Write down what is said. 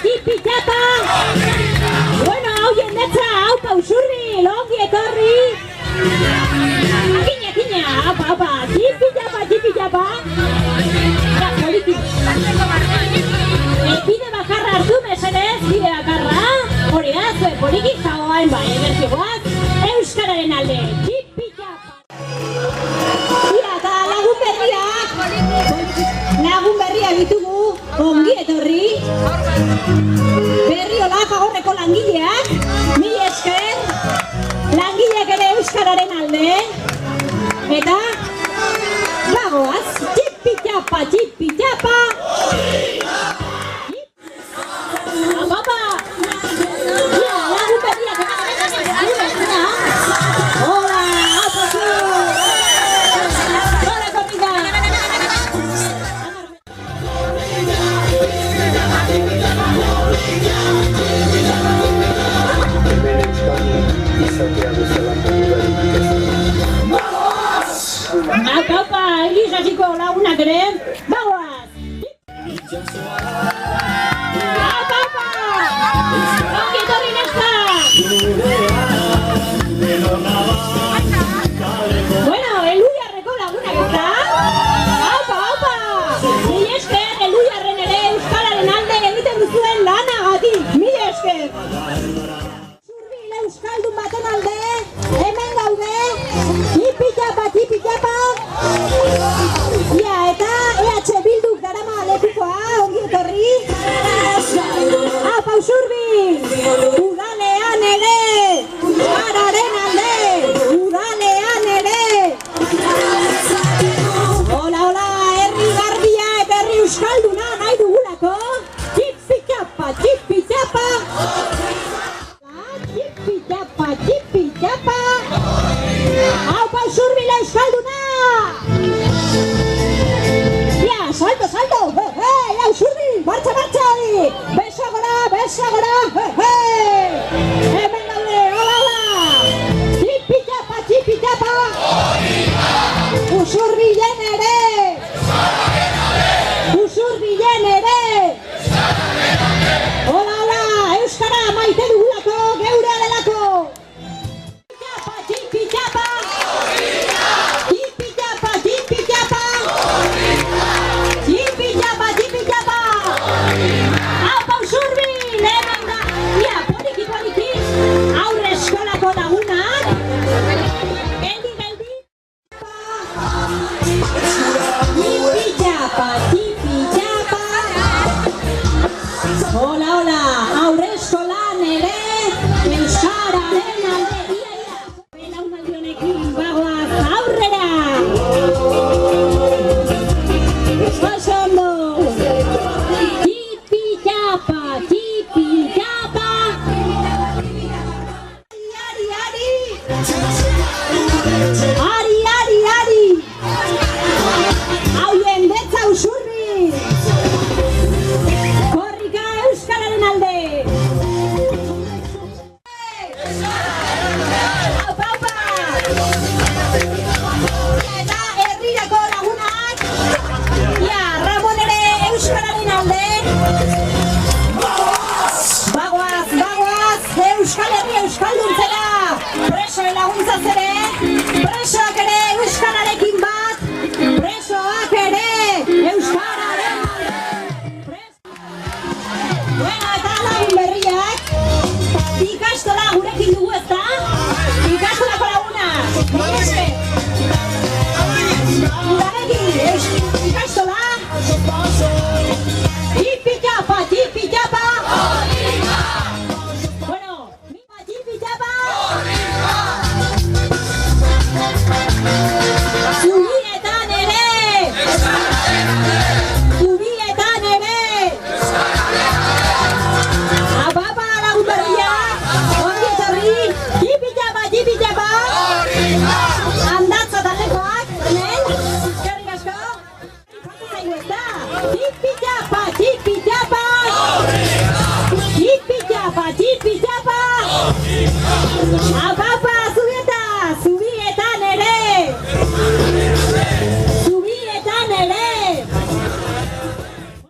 Tipitapa! Bueno, hau jendetza, hau pausurri, longi etorri! Kina, apa, tipitapa! Ja, poliki! Bide bakarra hartu, mesedez, bide bakarra! Hori da, zue poliki jagoain bai, ebertikoak, euskararen alde, tipitapa! Ia, eta lagun berriak ditugu, ongi etorri! Berriola Fagorreko langileak, mila esker, langileak ere euskararen alde, eta bagoaz, tipitapa! Papa! Lagun berriak, hola, apazu! Hola, corrida! Apa, Elisasiko lagunak ere, bagoaz! Apa! Ongi etorri neska! Bueno, Eluiarreko lagunak eta? Apa! Mila esker, Eluiarren ere euskararen alde egiten duzuen lanagatik, mila esker! Zurbila euskaldun baten alde, hemen gaude, tipitapa! Ja, eta EH Bilduk darama lekukoa, ongi etorri. Apa, Zurbi! Udalean ere! Euskararen alde! Udalean ere! Hola, herri garbia eta herri euskalduna nahi dugulako. Tipitapa! Apa, Zurbila euskalduna! Ja, salto! Hau, Zurbi! Martxa! Besa gora! Hemen daude, hola! Tipitapa! Usurbilen ere! Hola! Euskara maite dugulako, geure alelako! Tipitapa! Apa, Zurbi! Lehen da! Ia, poliki! Aurre eskolako lagunak! Geldi! Tipitapa! Hola! Aurre eskolan ere! Euskararen alde! Ia! Belaunaldionekin bagoaz aurrera! Ondo! Tipitapa! Ari! Hau jendetza Zurbi! Korrika euskararen alde! Aupa! Eta herrirako lagunak! Ia, Ramon ere euskararen alde! Bagoaz! Euskal Herria euskalduntzera! Presoen laguntzaz ere! Presoak ere euskararekin bat! Presoak ere euskararen alde! Bueno, eta lagun berriak! Ikastola gurekin dugu ezta? Ikastolako lagunak! Gurekin! Ikastola! Tipitapa! Bueno, tipitapa! Zubietan ere! Apa, lagun berria! Ongi etorri! Tipitapa! Andatza talekoak! Hemen! Eskerrik asko! Tipitapa!